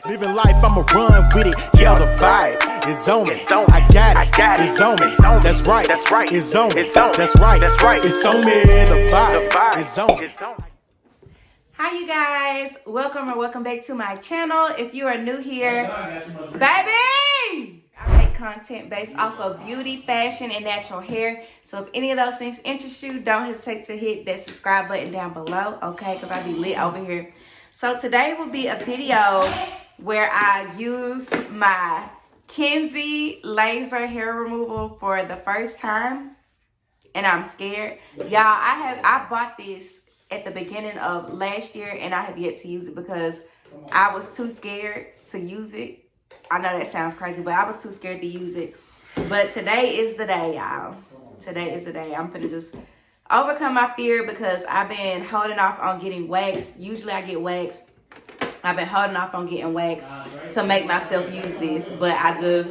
Living life, I'ma run with it. Yeah, the vibe is on me. I got it. It's on me. That's right. It's on me. That's right. It's on me. The vibe is on me. Hi you guys, welcome back to my channel. If you are new here, baby, I make content based off of beauty, fashion, and natural hair. So if any of those things interest you, don't hesitate to hit that subscribe button down below, okay? Because I be lit over here. So today will be a video where I use my Kenzzi laser hair removal for the first time, and I'm scared. Y'all, I bought this at the beginning of last year, and I have yet to use it because I was too scared to use it. I know that sounds crazy, but I was too scared to use it. But today is the day, y'all. Today is the day. I'm finna just overcome my fear because I've been holding off on getting waxed. Usually I get waxed. I've been holding off on getting waxed to make myself use this, but I just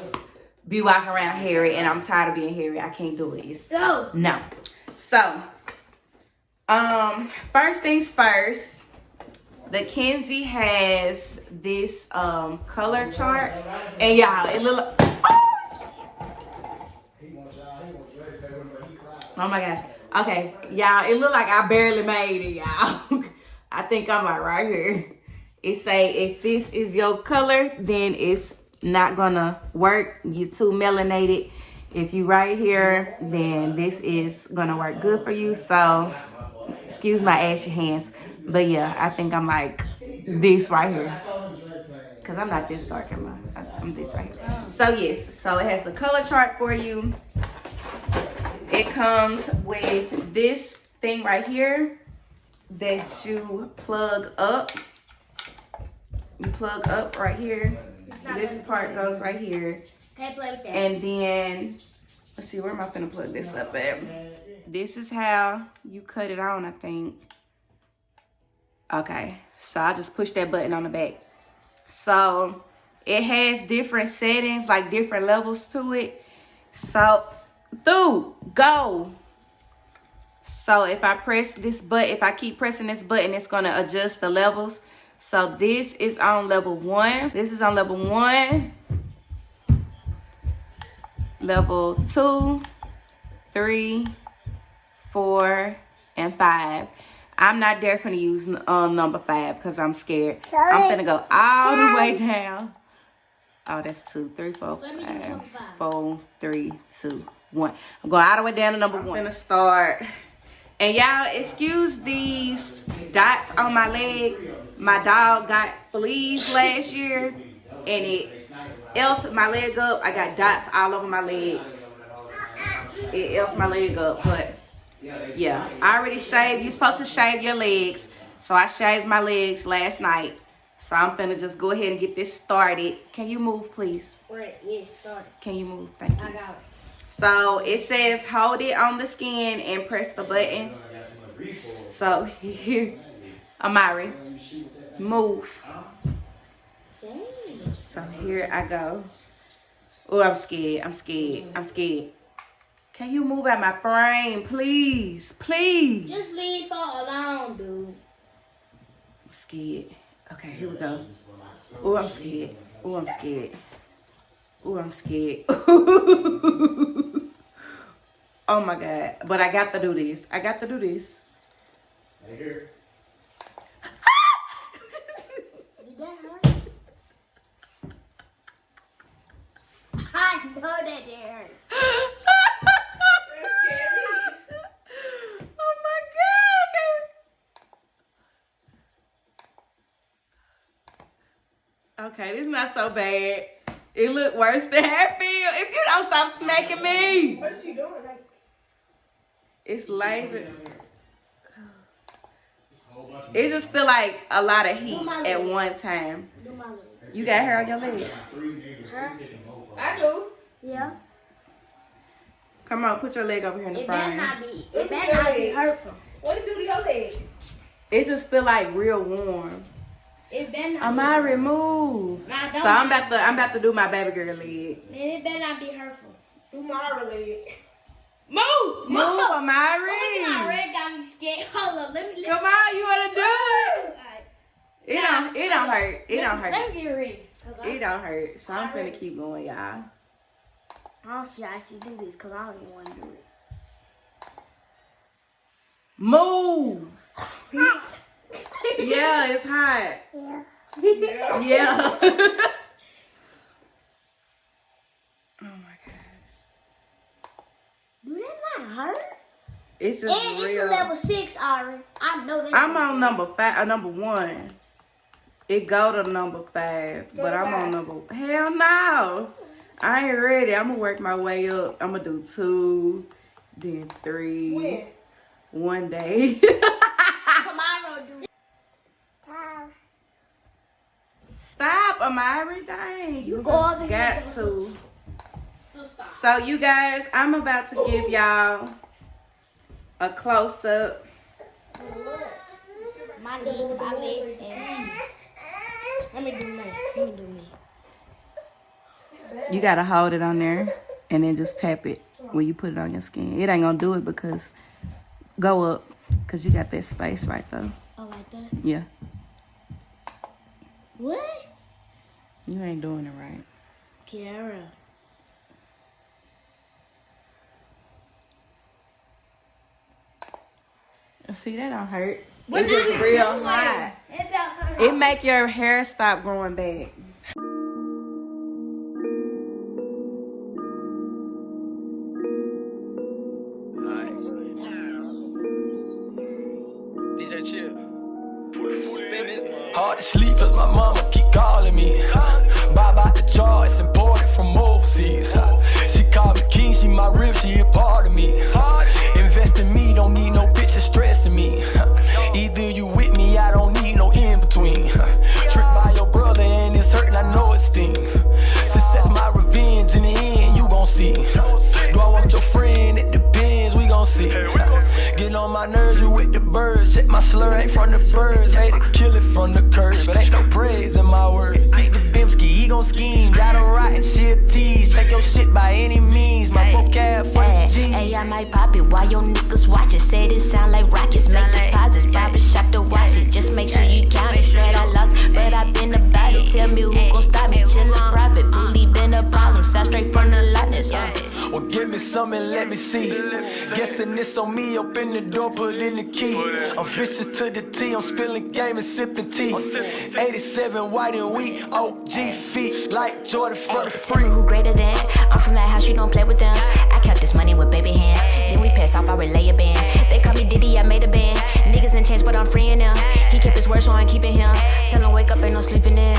be walking around hairy, and I'm tired of being hairy. I can't do it. No. So, first things first, the Kenzzi has this color chart, and y'all, it look oh my gosh. Okay, y'all, it look like I barely made it, y'all. I think I'm like right here. It say if this is your color, then it's not gonna work. You're too melanated. If you right here, then this is gonna work good for you. So excuse my ashy hands, but yeah, I think I'm like this right here, because I'm not this dark, I'm this right here. So yes, so it has a color chart for you. It comes with this thing right here that you plug up. You plug up right here. This part goes right here. And then, let's see, where am I gonna plug this up at? This is how you cut it on, I think. Okay, so I just push that button on the back. So it has different settings, like different levels to it. So, go. So if I press this button, if I keep pressing this button, it's gonna adjust the levels. So this is on level 1. This is on level 1. Level 2, 3, 4, and 5. I'm not there for to use number 5 because I'm scared. I'm gonna go all the way down. Oh, that's 2, 3, 4, 5, 4, 3, 2, 1. I'm going all the way down to number 1. I'm gonna start. And y'all, excuse these dots on my leg. My dog got fleas last year, and it elfed my leg up. I got dots all over my legs. It elfed my leg up, but yeah, I already shaved. You're supposed to shave your legs, so I shaved my legs last night. So I'm finna just go ahead and get this started. Can you move, please? Wait, yeah, start. Can you move? Thank you. I got it. So it says hold it on the skin and press the button. So here, Amari, move. So here I go. Oh, I'm scared. Can you move out my frame, please? Please. Just leave her alone, dude. I'm scared. Okay, here we go. Oh, I'm scared. Oh my God. But I got to do this. Right here. Did that hurt? I know that did hurt. That scared me. Oh my God. Okay, this is not so bad. It look worse than I feel. If you don't stop smacking me. What is she doing? Like, It's laser. It just feel like a lot of heat at one time. Do my leg. You got hair on your leg? Huh? I do. Yeah. Come on, put your leg over here in the It better front. not be hurtful. What it do to your leg? It just feel like real warm. It better not Amari, move. Nah, So don't I'm about to do my baby girl leg. it better not be hurtful. Do my leg. Move! Move, Amari. Oh, you already got me scared. Hold up, let me Come on, you wanna do it? Alright. It don't hurt. It don't hurt. Let me get ready. It don't hurt. So I'm finna keep going, y'all. I don't see how she do this because I don't even want to do it. Move. Yeah, it's hot. Yeah. Oh my god. Do that not hurt? It's just And it's a real. level 6, Ari. I know this. I'm on number 1. It go to number 5, but I'm on number. Hell no. I ain't ready. I'm gonna work my way up. I'm gonna do 2, then 3. When? One day. Tomorrow, do. Stop, Amari. Dang. You Go over just here. got to. So stop. So you guys, I'm about to give y'all a close up. My legs, and let me do me. You gotta hold it on there and then just tap it when you put it on your skin. It ain't gonna do it because go up because you got that space right there. Oh, like that? Yeah, What? you ain't doing it right. Kiara. See, that don't hurt. It's just real hot. It don't hurt. It make your hair stop growing back. DJ Chip. Spin this motherfucker. Hard to sleep cause my mama keep calling me. Buy about the jar, it's imported from overseas. She called me king, she my rib, she a part of me. Invest in me, don't need no bitches stressing me. Either you with me, I don't need no in between. Tricked by your brother and it's hurting, I know it sting. Success my revenge, in the end you gon' see. Do I want your friend? It depends, we gon' see. Get on my nerves, you with the birds. Check my slur, ain't from the birds. Made it kill it from the curb, but ain't no praise in my words. Get the Bimski, he gon' scheme. Got a rotten shit tease. Take your shit by any means. My vocab for the G. Hey, I might pop it while your niggas watch it. Said it sound like rockets. Make deposits, barber shop to watch it. Just make sure you count it. Said I lost, but I been about it. Tell me who gon' stop me. Chillin' private, fully been a problem. Sound straight from the lightness. Well, give me some and let me see. Guessing this on me, open the door, put in the key. I'm vicious to the T, I'm spilling game and sipping tea. 87 white and weak, OG feet like Jordan for the Tell me free. who greater than. I'm from that house, you don't play with them. I count this money with baby hands. Then we pass off, I relay a band. They call me Diddy, I made a band. Niggas in chains, but I'm freeing them. He kept his word, so I'm keeping him. Tell him wake up, ain't no sleeping in.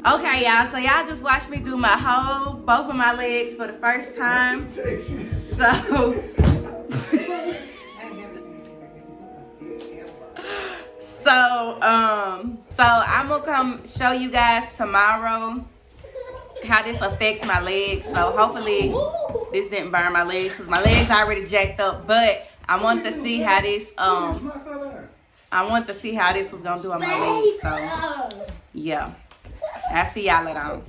Okay, y'all. So y'all just watched me do both of my legs for the first time. So I'm gonna come show you guys tomorrow how this affects my legs. So hopefully this didn't burn my legs because my legs already jacked up. But I want to see how this was gonna do on my legs. So yeah, I'll see y'all later on.